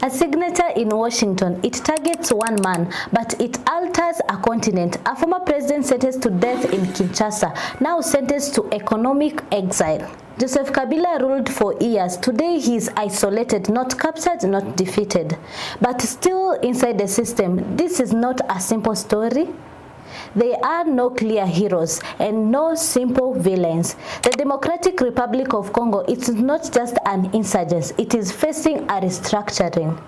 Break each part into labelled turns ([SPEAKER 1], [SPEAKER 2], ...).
[SPEAKER 1] A signature in Washington, it targets one man, but it alters a continent. A former president sentenced to death in Kinshasa, now sentenced to economic exile. Joseph Kabila ruled for years. Today he is isolated, not captured, not defeated, but still inside the system. This is not a simple story. There are no clear heroes and no simple villains. The Democratic Republic of Congo, it's not just an insurgence, it is facing a restructuring.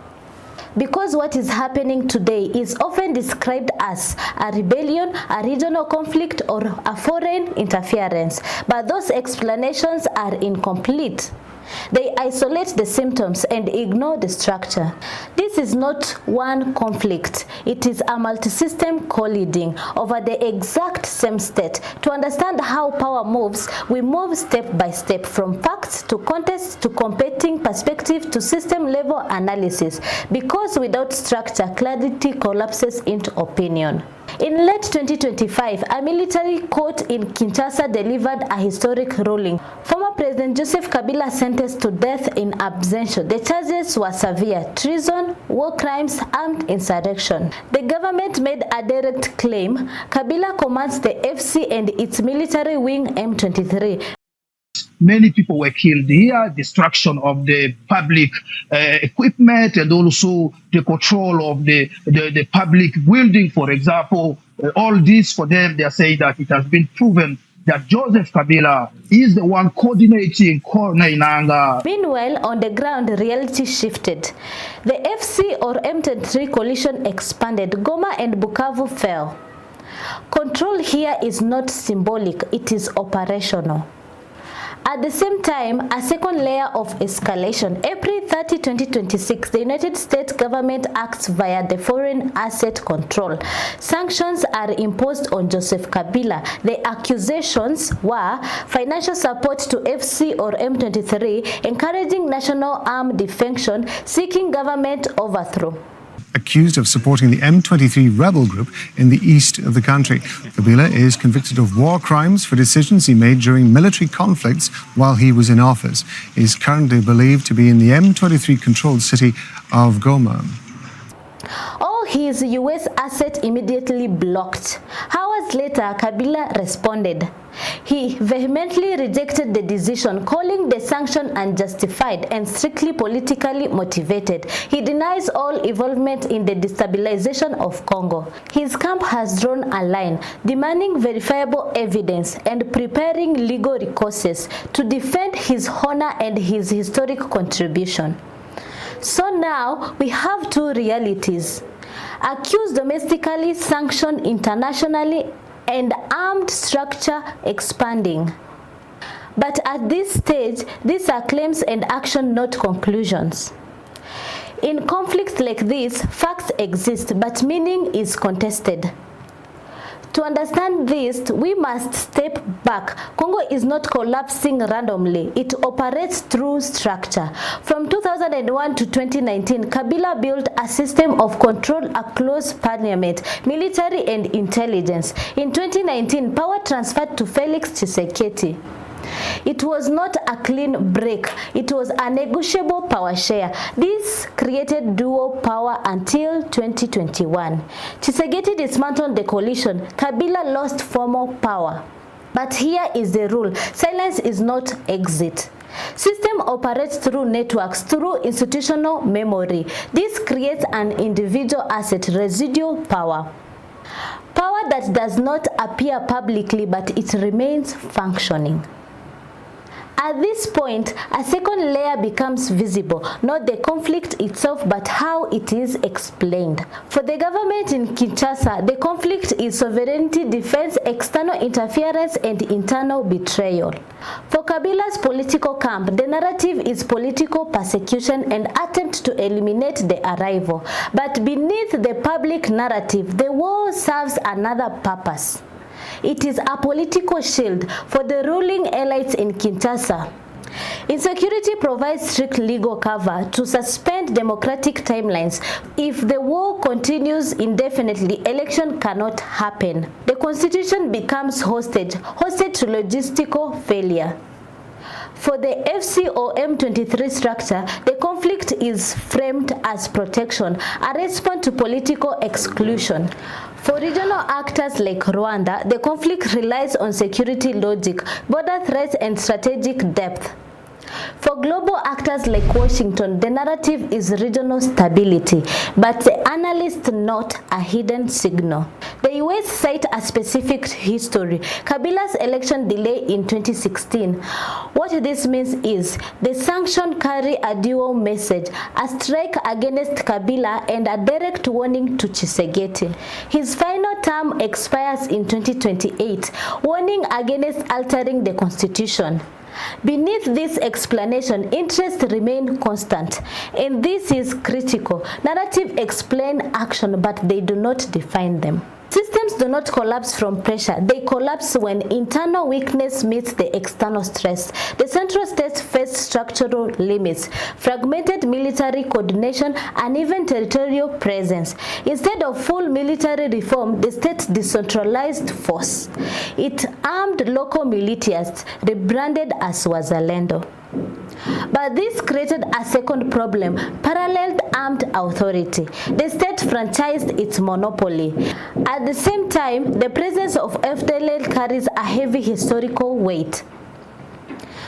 [SPEAKER 1] Because what is happening today is often described as a rebellion, a regional conflict, or a foreign interference. But those explanations are incomplete. They isolate the symptoms and ignore the structure. This is not one conflict. It is a multi-system colliding over the exact same state. To understand how power moves, we move step by step from facts to context to competing perspective to system-level analysis. Because without structure, clarity collapses into opinion. In late 2025, a military court in Kinshasa delivered a historic ruling. Former President Joseph Kabila sentenced to death in absentia. The charges were severe: treason, war crimes, armed insurrection. The government made a direct claim. Kabila commands the AFC and its military wing M23.
[SPEAKER 2] Many people were killed here, destruction of the public equipment, and also the control of the public building, for example. All this for them, they are saying that it has been proven that Joseph Kabila is the one coordinating Kornainanga.
[SPEAKER 1] Meanwhile, on the ground, reality shifted. The FC or M23 coalition expanded. Goma and Bukavu fell. Control here is not symbolic, it is operational. At the same time, a second layer of escalation. April 30, 2026, the United States government acts via the Foreign Asset Control. Sanctions are imposed on Joseph Kabila. The accusations were financial support to FC or M23, encouraging national armed defection, seeking government overthrow.
[SPEAKER 3] Accused of supporting the M23 rebel group in the east of the country. Kabila is convicted of war crimes for decisions he made during military conflicts while he was in office. He is currently believed to be in the M23-controlled city of Goma.
[SPEAKER 1] All his U.S. assets immediately blocked. Hours later, Kabila responded. He vehemently rejected the decision, calling the sanction unjustified and strictly politically motivated. He denies all involvement in the destabilization of Congo. His camp has drawn a line, demanding verifiable evidence and preparing legal recourses to defend his honor and his historic contribution. So now we have two realities: accused domestically, sanctioned internationally, and armed structure expanding. But at this stage, these are claims and action, not conclusions. In conflicts like this, facts exist, but meaning is contested. To understand this, we must step back. Congo is not collapsing randomly. It operates through structure. From 2001 to 2019, Kabila built a system of control across parliament, military, and intelligence. In 2019, power transferred to Felix Tshisekedi. It was not a clean break. It was a negotiable power share. This created dual power until 2021. Tshisekedi dismantled the coalition. Kabila lost formal power. But here is the rule: silence is not exit. System operates through networks, through institutional memory. This creates an individual asset, residual power. Power that does not appear publicly, but it remains functioning. At this point, a second layer becomes visible, not the conflict itself, but how it is explained. For the government in Kinshasa, the conflict is sovereignty defense, external interference, and internal betrayal. For Kabila's political camp, the narrative is political persecution and attempt to eliminate the arrival. But beneath the public narrative, the war serves another purpose. It is a political shield for the ruling elites in Kinshasa. Insecurity provides strict legal cover to suspend democratic timelines. If the war continues indefinitely, election cannot happen. The constitution becomes hostage to logistical failure. For the AFC or M23 structure, the conflict is framed as protection, a response to political exclusion. For regional actors like Rwanda, the conflict relies on security logic, border threats, and strategic depth. For global actors like Washington, the narrative is regional stability, but the analysts note a hidden signal. The US cite a specific history, Kabila's election delay in 2016. What this means is the sanctions carry a dual message, a strike against Kabila and a direct warning to Tshisekedi. His final term expires in 2028, warning against altering the constitution. Beneath this explanation, interests remain constant, and this is critical. Narrative explain action, but they do not define them. Systems do not collapse from pressure. They collapse when internal weakness meets the external stress. The central states face structural limits, fragmented military coordination, and even territorial presence. Instead of full military reform, the state decentralized force. It armed local militias, rebranded as Wazalendo. But this created a second problem, paralleled armed authority. The state franchised its monopoly. At the same time, the presence of FDLR carries a heavy historical weight.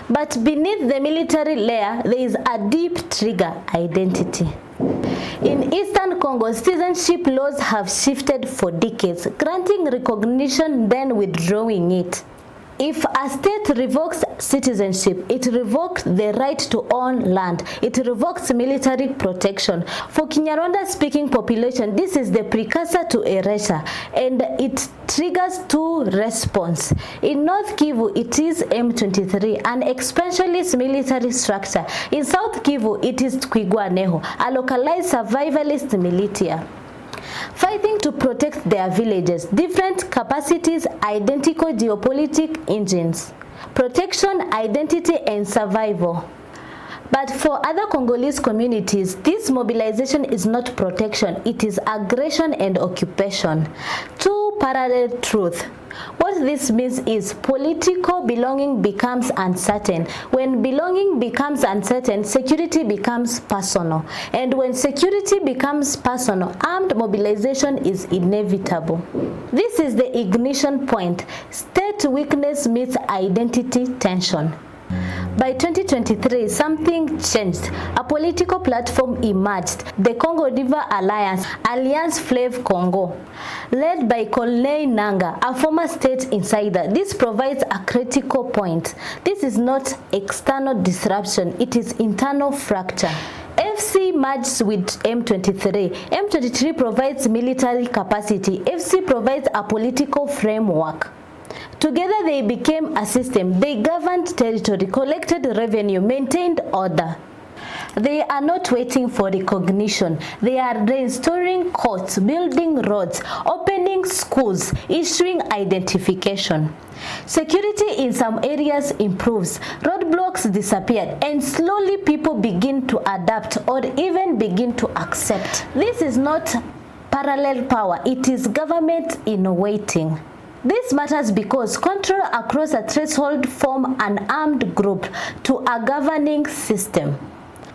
[SPEAKER 1] But beneath the military layer, there is a deep trigger identity. In Eastern Congo, citizenship laws have shifted for decades, granting recognition then withdrawing it. If a state revokes citizenship, it revokes the right to own land. It revokes military protection. For Kinyarwanda-speaking population, this is the precursor to erasure, and it triggers two responses. In North Kivu, it is M23, an expansionist military structure. In South Kivu, it is Twigwaneho, a localized survivalist militia, fighting to protect their villages. Different capacities, identical geopolitical engines. Protection, identity, and survival. But for other Congolese communities, this mobilization is not protection, it is aggression and occupation. Two parallel truths. What this means is political belonging becomes uncertain. When belonging becomes uncertain, security becomes personal. And when security becomes personal, armed mobilization is inevitable. This is the ignition point. State weakness meets identity tension. By 2023, something changed. A political platform emerged, the Congo River Alliance, Alliance Fleuve Congo, led by Colonel Nanga, a former state insider. This provides a critical point. This is not external disruption, it is internal fracture. FC merges with M23. M23 provides military capacity. FC provides a political framework. Together they became a system. They governed territory, collected revenue, maintained order. They are not waiting for recognition. They are restoring courts, building roads, opening schools, issuing identification. Security in some areas improves, roadblocks disappeared, and slowly people begin to adapt or even begin to accept. This is not parallel power, it is government in waiting. This matters because control across a threshold form an armed group to a governing system.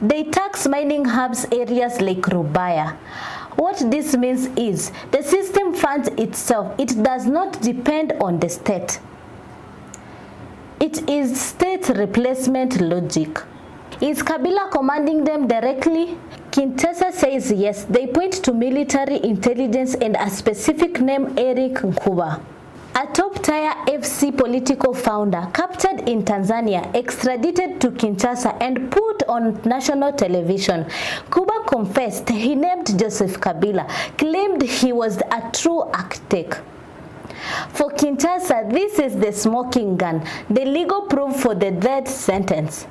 [SPEAKER 1] They tax mining hubs areas like Rubaya. What this means is the system funds itself. It does not depend on the state. It is state replacement logic. Is Kabila commanding them directly? Kinshasa says yes. They point to military intelligence and a specific name, Eric Nkuba, a top-tier FC political founder, captured in Tanzania, extradited to Kinshasa and put on national television. Kuba confessed he named Joseph Kabila, claimed he was a true architect. For Kinshasa, this is the smoking gun, the legal proof for the death sentence.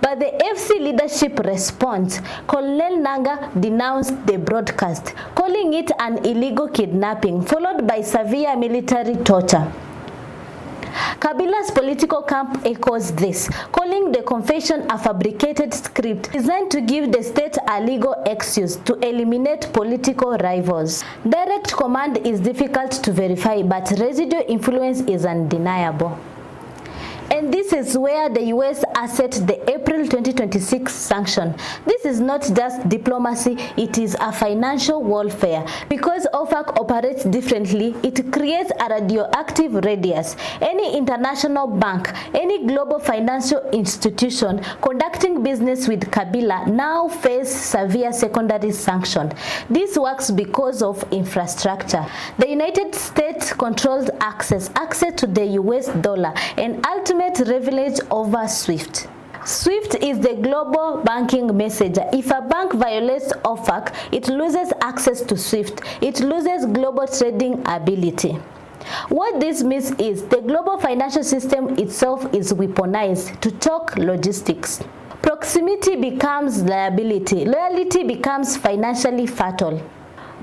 [SPEAKER 1] But the FC leadership responds. Colonel Nanga denounced the broadcast, calling it an illegal kidnapping, followed by severe military torture. Kabila's political camp echoes this, calling the confession a fabricated script designed to give the state a legal excuse to eliminate political rivals. Direct command is difficult to verify, but residual influence is undeniable. And this is where the US asset the April 2026 sanction. This is not just diplomacy, it is a financial warfare. Because OFAC operates differently, it creates a radioactive radius. Any international bank, any global financial institution conducting business with Kabila now face severe secondary sanction. This works because of infrastructure. The United States controls access to the US dollar and ultimate leverage over SWIFT. SWIFT is the global banking messenger. If a bank violates OFAC, it loses access to SWIFT. It loses global trading ability. What this means is the global financial system itself is weaponized to talk logistics. Proximity becomes liability. Loyalty becomes financially fatal.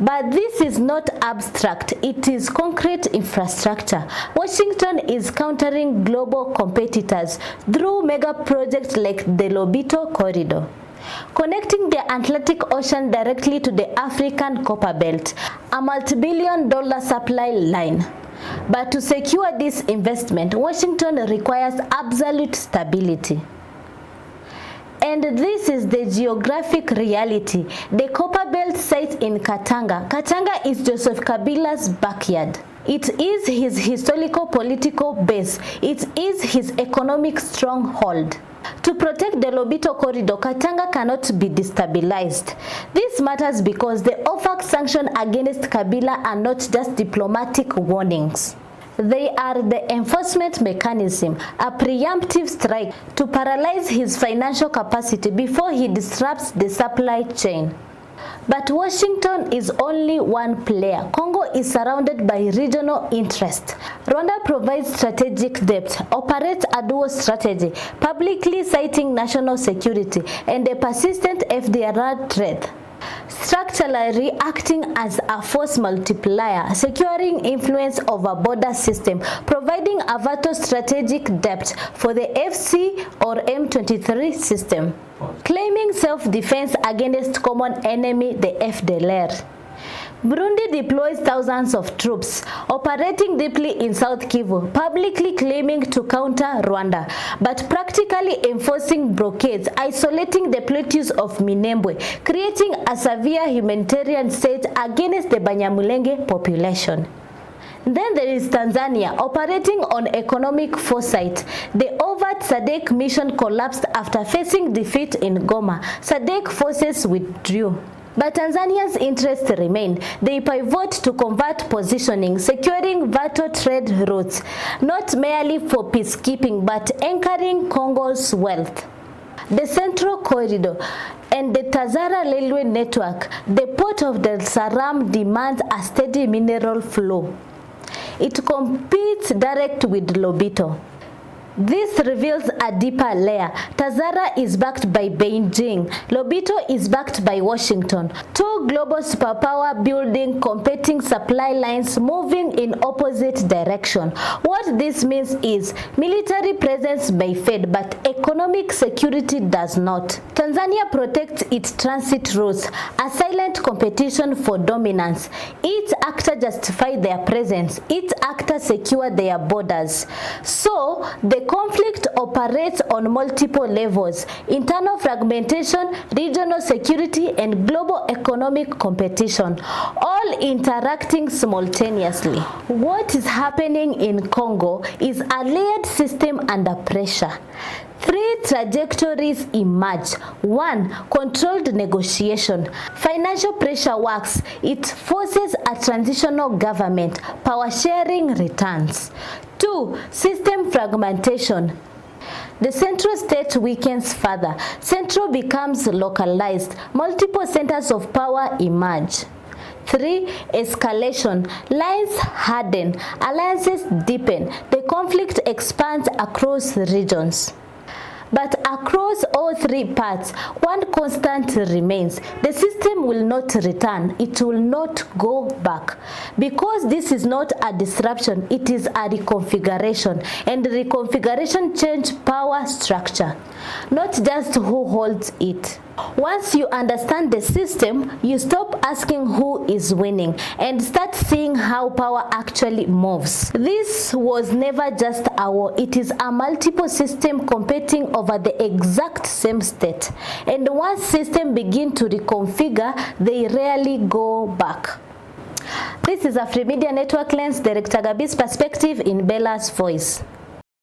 [SPEAKER 1] But this is not abstract, it is concrete infrastructure. Washington is countering global competitors through mega projects like the Lobito Corridor, connecting the Atlantic Ocean directly to the African Copper Belt, a multi-billion-dollar supply line. But to secure this investment, Washington requires absolute stability. And this is the geographic reality. The Copper Belt site in Katanga. Katanga is Joseph Kabila's backyard. It is his historical political base. It is his economic stronghold. To protect the Lobito Corridor, Katanga cannot be destabilized. This matters because the OFAC sanctions against Kabila are not just diplomatic warnings. They are the enforcement mechanism, a preemptive strike to paralyze his financial capacity before he disrupts the supply chain. But Washington is only one player. Congo is surrounded by regional interest. Rwanda provides strategic depth, operates a dual strategy, publicly citing national security and a persistent FDLR threat. Structurally acting as a force multiplier, securing influence over border system, providing a vital strategic depth for the AFC or M23 system, claiming self-defense against common enemy, the FDLR. Burundi deploys thousands of troops, operating deeply in South Kivu, publicly claiming to counter Rwanda, but practically enforcing blockades, isolating the plateaus of Minembwe, creating a severe humanitarian state against the Banyamulenge population. Then there is Tanzania, operating on economic foresight. The overt SADC mission collapsed after facing defeat in Goma. SADC forces withdrew. But Tanzania's interests remain. They pivot to convert positioning, securing vital trade routes, not merely for peacekeeping, but anchoring Congo's wealth. The Central Corridor and the Tazara Railway Network, the port of Dar es Salaam demands a steady mineral flow. It competes direct with Lobito. This reveals a deeper layer. Tazara is backed by Beijing. Lobito is backed by Washington. Two global superpower building competing supply lines moving in opposite direction. What this means is military presence may fade, but economic security does not. Tanzania protects its transit routes, a silent competition for dominance. Each actor justifies their presence. Each actor secures their borders. So, the conflict operates on multiple levels: internal fragmentation, regional security, and global economic competition, all interacting simultaneously. What is happening in Congo is a layered system under pressure. Three trajectories emerge. 1. Controlled negotiation. Financial pressure works. It forces a transitional government. Power sharing returns. 2. System fragmentation. The central state weakens further. Central becomes localized. Multiple centers of power emerge. 3. Escalation. Lines harden. Alliances deepen. The conflict expands across regions. But across all three parts, one constant remains. The system will not return. It will not go back. Because this is not a disruption, it is a reconfiguration. And reconfiguration changes power structure, not just who holds it. Once you understand the system, you stop asking who is winning and start seeing how power actually moves. This was never just a war, it is a multiple system competing over the exact same state. And once systems begin to reconfigure, they rarely go back. This is a Free Media Network Lens, Director Gabi's perspective in Bella's voice.